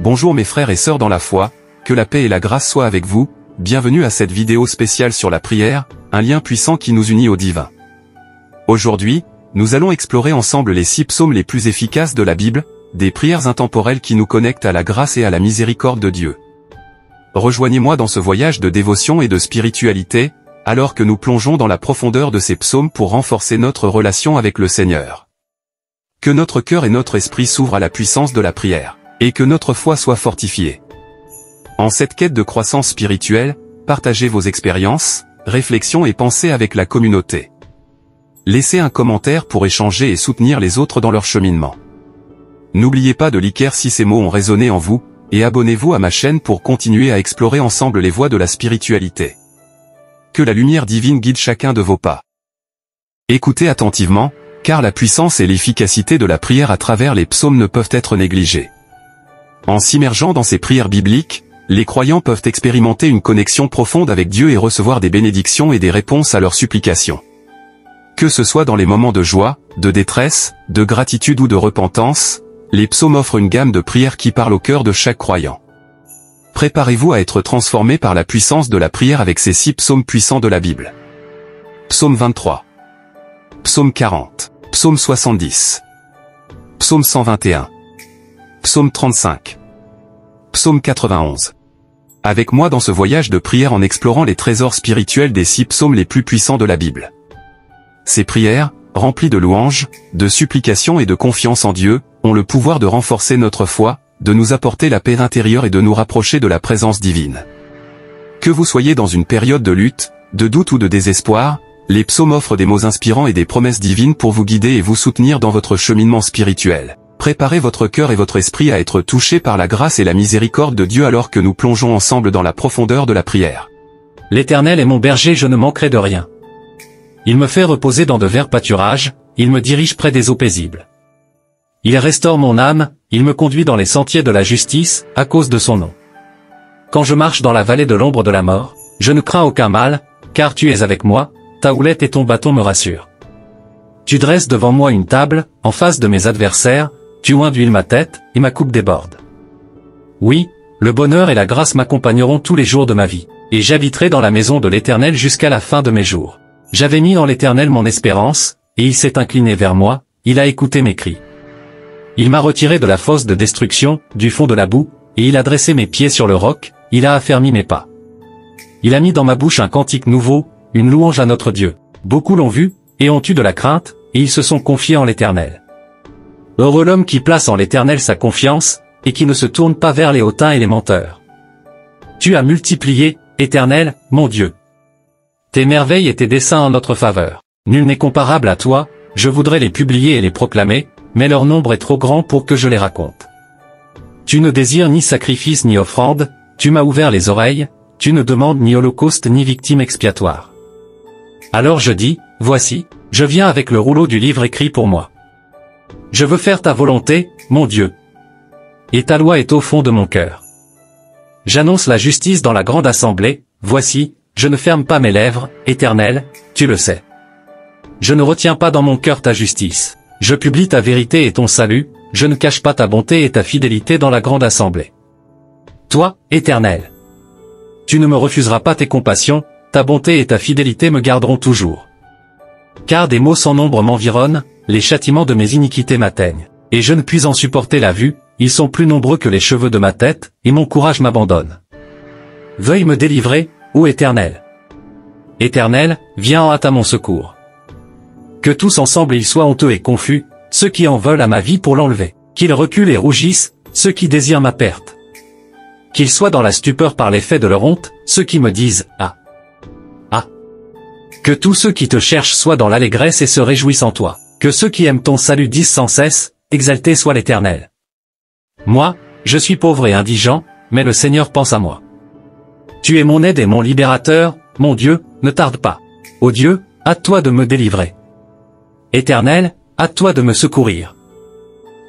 Bonjour mes frères et sœurs dans la foi, que la paix et la grâce soient avec vous, bienvenue à cette vidéo spéciale sur la prière, un lien puissant qui nous unit au divin. Aujourd'hui, nous allons explorer ensemble les 6 psaumes les plus efficaces de la Bible, des prières intemporelles qui nous connectent à la grâce et à la miséricorde de Dieu. Rejoignez-moi dans ce voyage de dévotion et de spiritualité, alors que nous plongeons dans la profondeur de ces psaumes pour renforcer notre relation avec le Seigneur. Que notre cœur et notre esprit s'ouvrent à la puissance de la prière, et que notre foi soit fortifiée. En cette quête de croissance spirituelle, partagez vos expériences, réflexions et pensées avec la communauté. Laissez un commentaire pour échanger et soutenir les autres dans leur cheminement. N'oubliez pas de liker si ces mots ont résonné en vous, et abonnez-vous à ma chaîne pour continuer à explorer ensemble les voies de la spiritualité. Que la lumière divine guide chacun de vos pas. Écoutez attentivement, car la puissance et l'efficacité de la prière à travers les psaumes ne peuvent être négligées. En s'immergeant dans ces prières bibliques, les croyants peuvent expérimenter une connexion profonde avec Dieu et recevoir des bénédictions et des réponses à leurs supplications. Que ce soit dans les moments de joie, de détresse, de gratitude ou de repentance, les psaumes offrent une gamme de prières qui parlent au cœur de chaque croyant. Préparez-vous à être transformé par la puissance de la prière avec ces 6 psaumes puissants de la Bible. Psaume 23. Psaume 40. Psaume 70. Psaume 121. Psaume 35. Psaume 91. Avec moi dans ce voyage de prière en explorant les trésors spirituels des 6 psaumes les plus puissants de la Bible. Ces prières, remplies de louanges, de supplications et de confiance en Dieu, ont le pouvoir de renforcer notre foi, de nous apporter la paix intérieure et de nous rapprocher de la présence divine. Que vous soyez dans une période de lutte, de doute ou de désespoir, les psaumes offrent des mots inspirants et des promesses divines pour vous guider et vous soutenir dans votre cheminement spirituel. Préparez votre cœur et votre esprit à être touchés par la grâce et la miséricorde de Dieu alors que nous plongeons ensemble dans la profondeur de la prière. L'Éternel est mon berger, je ne manquerai de rien. Il me fait reposer dans de verts pâturages, il me dirige près des eaux paisibles. Il restaure mon âme, il me conduit dans les sentiers de la justice, à cause de son nom. Quand je marche dans la vallée de l'ombre de la mort, je ne crains aucun mal, car tu es avec moi, ta houlette et ton bâton me rassurent. Tu dresses devant moi une table, en face de mes adversaires, tu oins d'huile ma tête, et ma coupe déborde. Oui, le bonheur et la grâce m'accompagneront tous les jours de ma vie, et j'habiterai dans la maison de l'Éternel jusqu'à la fin de mes jours. J'avais mis en l'Éternel mon espérance, et il s'est incliné vers moi, il a écouté mes cris. Il m'a retiré de la fosse de destruction, du fond de la boue, et il a dressé mes pieds sur le roc, il a affermi mes pas. Il a mis dans ma bouche un cantique nouveau, une louange à notre Dieu. Beaucoup l'ont vu, et ont eu de la crainte, et ils se sont confiés en l'Éternel. Heureux l'homme qui place en l'Éternel sa confiance, et qui ne se tourne pas vers les hautains et les menteurs. Tu as multiplié, Éternel, mon Dieu, tes merveilles et tes desseins en notre faveur. Nul n'est comparable à toi, je voudrais les publier et les proclamer, mais leur nombre est trop grand pour que je les raconte. Tu ne désires ni sacrifice ni offrande, tu m'as ouvert les oreilles, tu ne demandes ni holocauste ni victime expiatoire. Alors je dis, voici, je viens avec le rouleau du livre écrit pour moi. Je veux faire ta volonté, mon Dieu. Et ta loi est au fond de mon cœur. J'annonce la justice dans la grande assemblée, voici, je ne ferme pas mes lèvres, Éternel, tu le sais. Je ne retiens pas dans mon cœur ta justice. Je publie ta vérité et ton salut, je ne cache pas ta bonté et ta fidélité dans la grande assemblée. Toi, Éternel, tu ne me refuseras pas tes compassions, ta bonté et ta fidélité me garderont toujours. Car des maux sans nombre m'environnent, les châtiments de mes iniquités m'atteignent, et je ne puis en supporter la vue, ils sont plus nombreux que les cheveux de ma tête, et mon courage m'abandonne. Veuille me délivrer, ô Éternel. Éternel, viens en hâte à mon secours. Que tous ensemble ils soient honteux et confus, ceux qui en veulent à ma vie pour l'enlever. Qu'ils reculent et rougissent, ceux qui désirent ma perte. Qu'ils soient dans la stupeur par l'effet de leur honte, ceux qui me disent « Ah ! Ah !» Que tous ceux qui te cherchent soient dans l'allégresse et se réjouissent en toi. Que ceux qui aiment ton salut disent sans cesse « Exalté soit l'Éternel !» Moi, je suis pauvre et indigent, mais le Seigneur pense à moi. Tu es mon aide et mon libérateur, mon Dieu, ne tarde pas. Ô Dieu, hâte-toi de me délivrer. Éternel, hâte-toi de me secourir.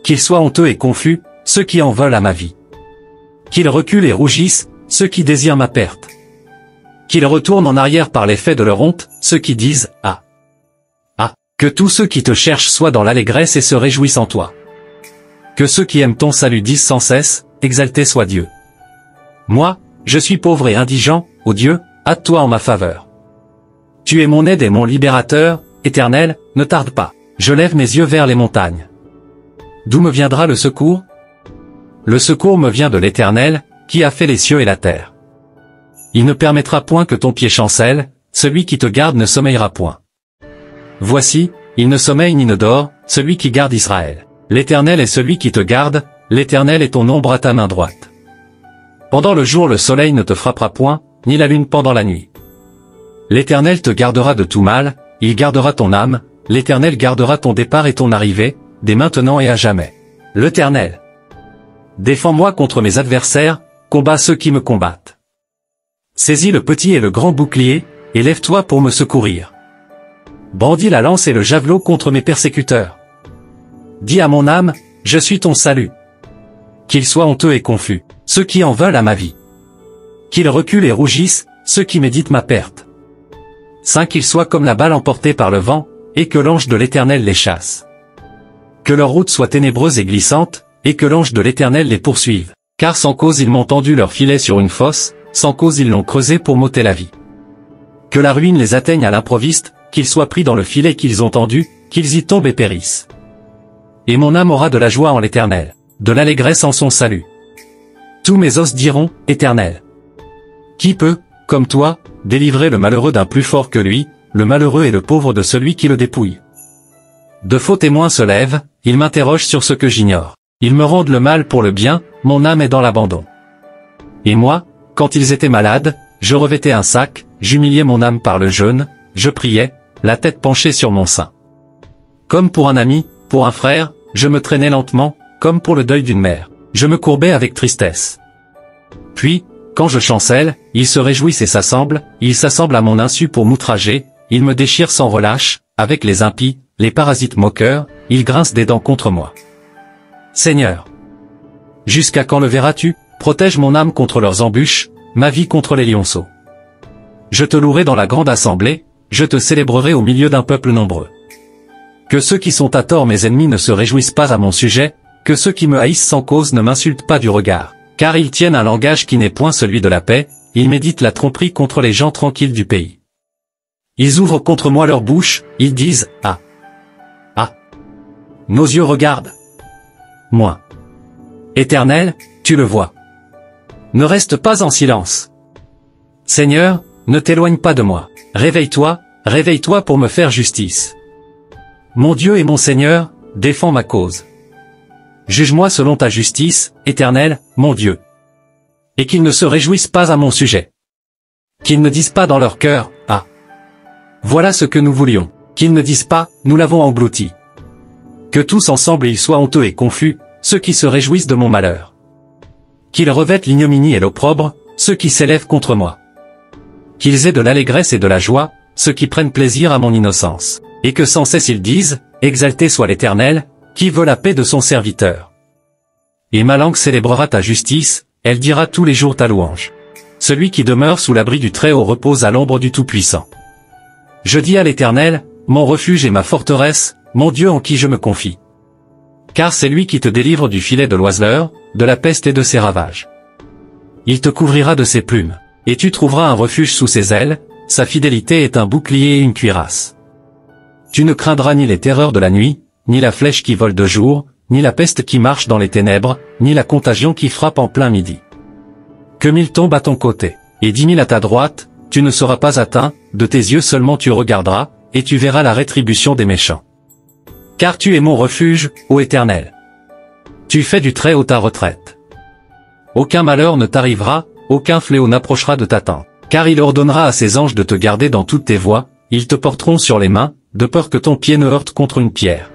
Qu'ils soient honteux et confus, ceux qui en veulent à ma vie. Qu'ils reculent et rougissent, ceux qui désirent ma perte. Qu'ils retournent en arrière par l'effet de leur honte, ceux qui disent « Ah ! Ah !» Que tous ceux qui te cherchent soient dans l'allégresse et se réjouissent en toi. Que ceux qui aiment ton salut disent sans cesse, exalté soit Dieu. Moi, je suis pauvre et indigent, ô Dieu, hâte-toi en ma faveur. Tu es mon aide et mon libérateur, Éternel, ne tarde pas. Je lève mes yeux vers les montagnes. D'où me viendra le secours? Le secours me vient de l'Éternel, qui a fait les cieux et la terre. Il ne permettra point que ton pied chancelle, celui qui te garde ne sommeillera point. Voici, il ne sommeille ni ne dort, celui qui garde Israël. L'Éternel est celui qui te garde, l'Éternel est ton ombre à ta main droite. Pendant le jour le soleil ne te frappera point, ni la lune pendant la nuit. L'Éternel te gardera de tout mal, il gardera ton âme, l'Éternel gardera ton départ et ton arrivée, dès maintenant et à jamais. L'Éternel. Défends-moi contre mes adversaires, combat ceux qui me combattent. Saisis le petit et le grand bouclier, et lève-toi pour me secourir. Brandis la lance et le javelot contre mes persécuteurs. Dis à mon âme, je suis ton salut. Qu'ils soient honteux et confus, ceux qui en veulent à ma vie. Qu'ils reculent et rougissent, ceux qui méditent ma perte. Saints qu'ils soient comme la balle emportée par le vent, et que l'ange de l'Éternel les chasse. Que leur route soit ténébreuse et glissante, et que l'ange de l'Éternel les poursuive. Car sans cause ils m'ont tendu leur filet sur une fosse, sans cause ils l'ont creusé pour m'ôter la vie. Que la ruine les atteigne à l'improviste, qu'ils soient pris dans le filet qu'ils ont tendu, qu'ils y tombent et périssent. Et mon âme aura de la joie en l'Éternel, de l'allégresse en son salut. Tous mes os diront, Éternel. Qui peut, comme toi, délivrer le malheureux d'un plus fort que lui, le malheureux et le pauvre de celui qui le dépouille? De faux témoins se lèvent, ils m'interrogent sur ce que j'ignore. Ils me rendent le mal pour le bien, mon âme est dans l'abandon. Et moi, quand ils étaient malades, je revêtais un sac, j'humiliais mon âme par le jeûne, je priais, la tête penchée sur mon sein. Comme pour un ami, pour un frère, je me traînais lentement, comme pour le deuil d'une mère. Je me courbais avec tristesse. Puis, quand je chancelle, ils se réjouissent et s'assemblent, ils s'assemblent à mon insu pour m'outrager, ils me déchirent sans relâche, avec les impies, les parasites moqueurs, ils grincent des dents contre moi. Seigneur, jusqu'à quand le verras-tu? Protège mon âme contre leurs embûches, ma vie contre les lionceaux. Je te louerai dans la grande assemblée, je te célébrerai au milieu d'un peuple nombreux. Que ceux qui sont à tort mes ennemis ne se réjouissent pas à mon sujet, que ceux qui me haïssent sans cause ne m'insultent pas du regard, car ils tiennent un langage qui n'est point celui de la paix, ils méditent la tromperie contre les gens tranquilles du pays. Ils ouvrent contre moi leur bouche, ils disent, ah, ah. Nos yeux regardent. Moi. Éternel, tu le vois. Ne reste pas en silence. Seigneur, ne t'éloigne pas de moi. Réveille-toi, réveille-toi pour me faire justice. Mon Dieu et mon Seigneur, défends ma cause. Juge-moi selon ta justice, Éternel, mon Dieu. Et qu'ils ne se réjouissent pas à mon sujet. Qu'ils ne disent pas dans leur cœur, ah. Voilà ce que nous voulions. Qu'ils ne disent pas, nous l'avons englouti. Que tous ensemble ils soient honteux et confus, ceux qui se réjouissent de mon malheur. Qu'ils revêtent l'ignominie et l'opprobre, ceux qui s'élèvent contre moi. Qu'ils aient de l'allégresse et de la joie, ceux qui prennent plaisir à mon innocence. Et que sans cesse ils disent, exalté soit l'Éternel, qui veut la paix de son serviteur. Et ma langue célébrera ta justice, elle dira tous les jours ta louange. Celui qui demeure sous l'abri du Très-Haut repose à l'ombre du Tout-Puissant. Je dis à l'Éternel, mon refuge et ma forteresse, mon Dieu en qui je me confie. Car c'est lui qui te délivre du filet de l'oiseleur, de la peste et de ses ravages. Il te couvrira de ses plumes, et tu trouveras un refuge sous ses ailes, sa fidélité est un bouclier et une cuirasse. Tu ne craindras ni les terreurs de la nuit, ni la flèche qui vole de jour, ni la peste qui marche dans les ténèbres, ni la contagion qui frappe en plein midi. Que 1000 tombent à ton côté, et 10 000 à ta droite, tu ne seras pas atteint, de tes yeux seulement tu regarderas, et tu verras la rétribution des méchants. Car tu es mon refuge, ô Éternel. Tu fais du Très-Haut ta retraite. Aucun malheur ne t'arrivera, aucun fléau n'approchera de ta tente. Car il ordonnera à ses anges de te garder dans toutes tes voies, ils te porteront sur les mains, de peur que ton pied ne heurte contre une pierre.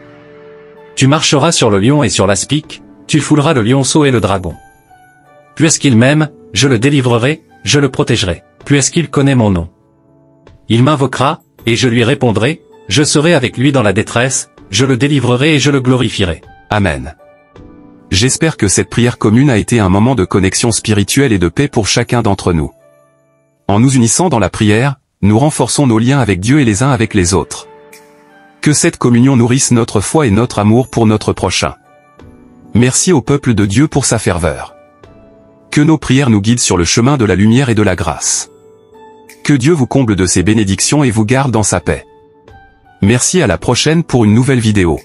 Tu marcheras sur le lion et sur l'aspic, tu fouleras le lionceau et le dragon. Puisqu'il m'aime, je le délivrerai, je le protégerai, puisqu'il connaît mon nom. Il m'invoquera, et je lui répondrai, je serai avec lui dans la détresse, je le délivrerai et je le glorifierai. Amen. J'espère que cette prière commune a été un moment de connexion spirituelle et de paix pour chacun d'entre nous. En nous unissant dans la prière, nous renforçons nos liens avec Dieu et les uns avec les autres. Que cette communion nourrisse notre foi et notre amour pour notre prochain. Merci au peuple de Dieu pour sa ferveur. Que nos prières nous guident sur le chemin de la lumière et de la grâce. Que Dieu vous comble de ses bénédictions et vous garde dans sa paix. Merci, à la prochaine pour une nouvelle vidéo.